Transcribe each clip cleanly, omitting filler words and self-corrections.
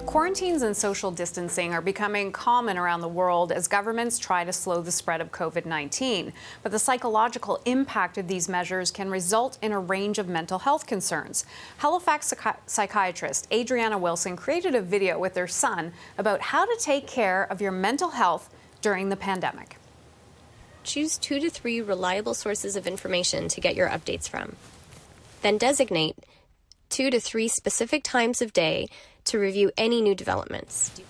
Quarantines and social distancing are becoming common around the world as governments try to slow the spread of COVID-19. But the psychological impact of these measures can result in a range of mental health concerns. Halifax psychiatrist Adriana Wilson created a video with her son about how to take care of your mental health during the pandemic. Choose 2 to 3 reliable sources of information to get your updates from. Then designate 2 to 3 specific times of day to review any new developments.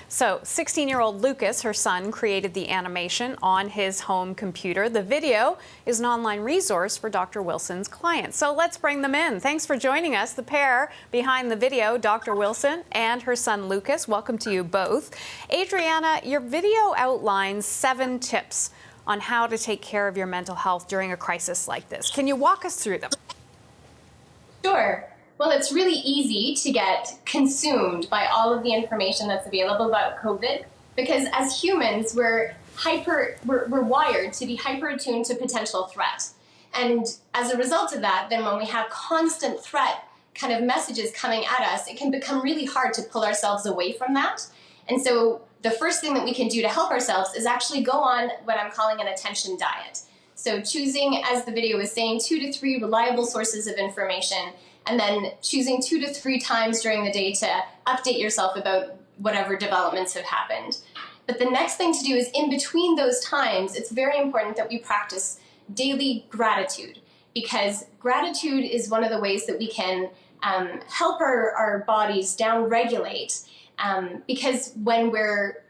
So 16-year-old Lucas, her son, created the animation on his home computer. The video is an online resource for Dr. Wilson's clients. So let's bring them in. Thanks for joining us. The pair behind the video, Dr. Wilson and her son Lucas. Welcome to you both. Adriana, your video outlines 7 tips on how to take care of your mental health during a crisis like this. Can you walk us through them? Sure. Well, it's really easy to get consumed by all of the information that's available about COVID because as humans, we're wired to be hyper attuned to potential threat. And as a result of that, then when we have constant threat kind of messages coming at us, it can become really hard to pull ourselves away from that. And so the first thing that we can do to help ourselves is actually go on what I'm calling an attention diet. So choosing, as the video was saying, 2 to 3 reliable sources of information, and then choosing 2 to 3 times during the day to update yourself about whatever developments have happened. But the next thing to do is in between those times, it's very important that we practice daily gratitude, because gratitude is one of the ways that we can help our bodies down-regulate, because when we're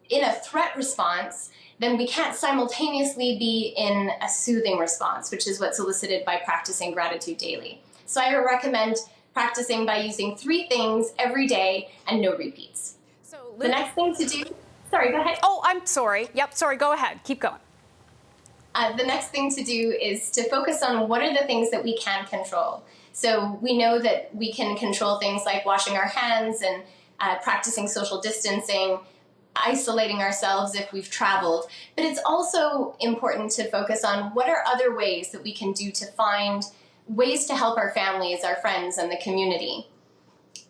in a threat response, then we can't simultaneously be in a soothing response, which is what's elicited by practicing gratitude daily. So I recommend practicing by using 3 things every day and no repeats. So the next thing to do, sorry, go ahead. Oh, I'm sorry. Yep, sorry, go ahead. Keep going. The next thing to do is to focus on what are the things that we can control. So we know that we can control things like washing our hands and practicing social distancing, isolating ourselves if we've traveled. But it's also important to focus on what are other ways that we can do to find ways to help our families, our friends, and the community.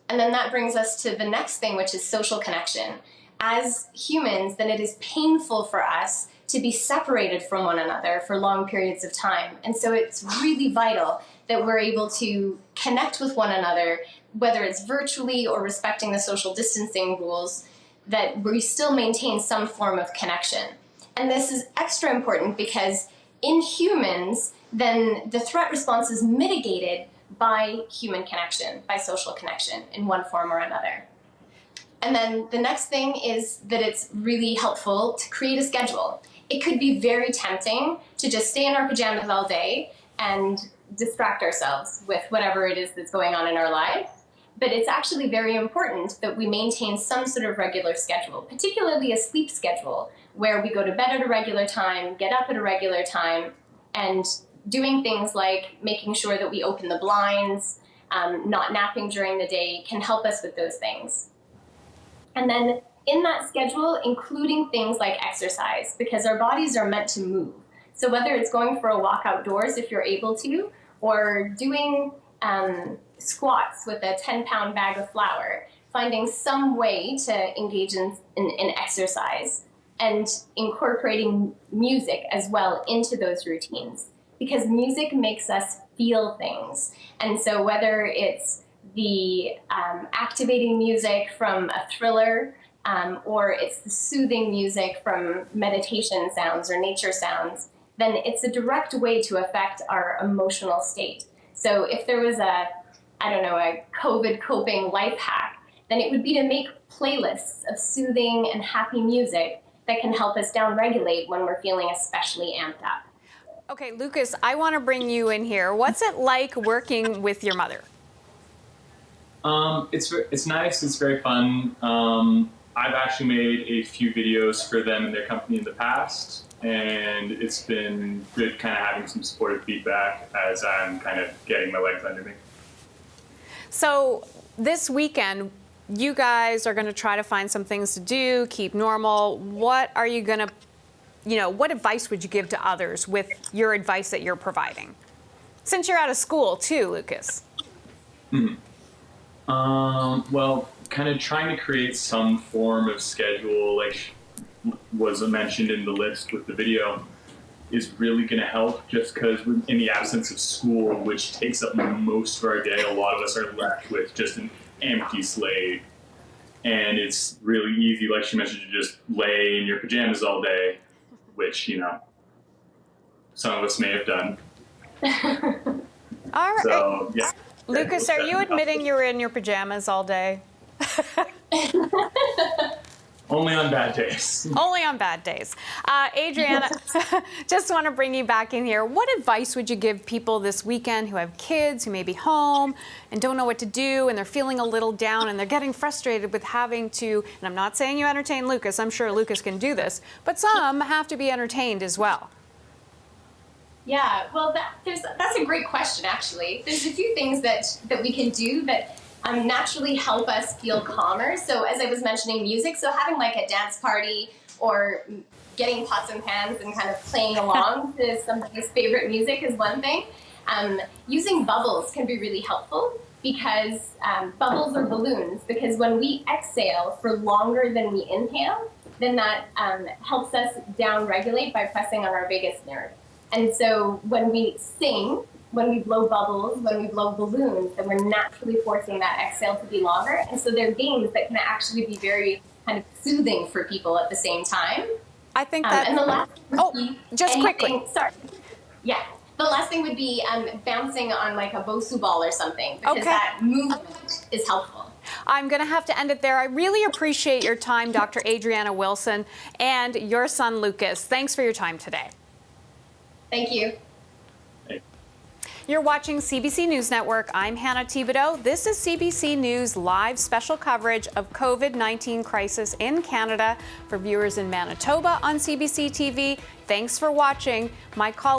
And then that brings us to the next thing, which is social connection. As humans, then it is painful for us to be separated from one another for long periods of time. And so it's really vital that we're able to connect with one another, whether it's virtually or respecting the social distancing rules, that we still maintain some form of connection. And this is extra important because in humans, then the threat response is mitigated by human connection, by social connection in one form or another. And then the next thing is that it's really helpful to create a schedule. It could be very tempting to just stay in our pajamas all day and distract ourselves with whatever it is that's going on in our lives. But it's actually very important that we maintain some sort of regular schedule, particularly a sleep schedule, where we go to bed at a regular time, get up at a regular time, and doing things like making sure that we open the blinds, not napping during the day can help us with those things. And then in that schedule, including things like exercise, because our bodies are meant to move. So whether it's going for a walk outdoors if you're able to, or doing squats with a 10-pound bag of flour, finding some way to engage in exercise and incorporating music as well into those routines, because music makes us feel things. And so whether it's the activating music from a thriller, or it's the soothing music from meditation sounds or nature sounds, then it's a direct way to affect our emotional state. So if there was a COVID coping life hack, then it would be to make playlists of soothing and happy music that can help us downregulate when we're feeling especially amped up. Okay, Lucas, I want to bring you in here. What's it like working with your mother? It's nice. It's very fun. I've actually made a few videos for them and their company in the past, and it's been good kind of having some supportive feedback as I'm kind of getting my legs under me. So this weekend, you guys are going to try to find some things to do, keep normal. What are you going to, what advice would you give to others with your advice that you're providing? Since you're out of school too, Lucas. Mm-hmm. Well, kind of trying to create some form of schedule, like was mentioned in the list with the video, is really going to help, just because in the absence of school, which takes up most of our day, a lot of us are left with just an empty slate. And it's really easy, like she mentioned, to just lay in your pajamas all day, which, you know, some of us may have done. All right. So, yeah. Lucas, are you admitting you were in your pajamas all day? Only on bad days. Only on bad days. Adriana, just want to bring you back in here. What advice would you give people this weekend who have kids, who may be home and don't know what to do, and they're feeling a little down and they're getting frustrated with having to, and I'm not saying you entertain Lucas, I'm sure Lucas can do this, but some have to be entertained as well. Yeah, well, that's a great question, actually. There's a few things that we can do that naturally help us feel calmer. So as I was mentioning, music, so having like a dance party or getting pots and pans and kind of playing along to somebody's favorite music is one thing. Using bubbles can be really helpful, because bubbles are balloons, because when we exhale for longer than we inhale, then that helps us down-regulate by pressing on our vagus nerve. And so when we sing, when we blow bubbles, when we blow balloons, then we're naturally forcing that exhale to be longer. And so there are games that can actually be very kind of soothing for people at the same time. I think that... and the last thing would be just quickly. Sorry. Yeah. The last thing would be bouncing on like a Bosu ball or something, because that movement is helpful. I'm going to have to end it there. I really appreciate your time, Dr. Adriana Wilson, and your son, Lucas. Thanks for your time today. Thank you. You're watching CBC News Network. I'm Hannah Thibodeau. This is CBC News live special coverage of COVID-19 crisis in Canada for viewers in Manitoba on CBC TV. Thanks for watching. My colleague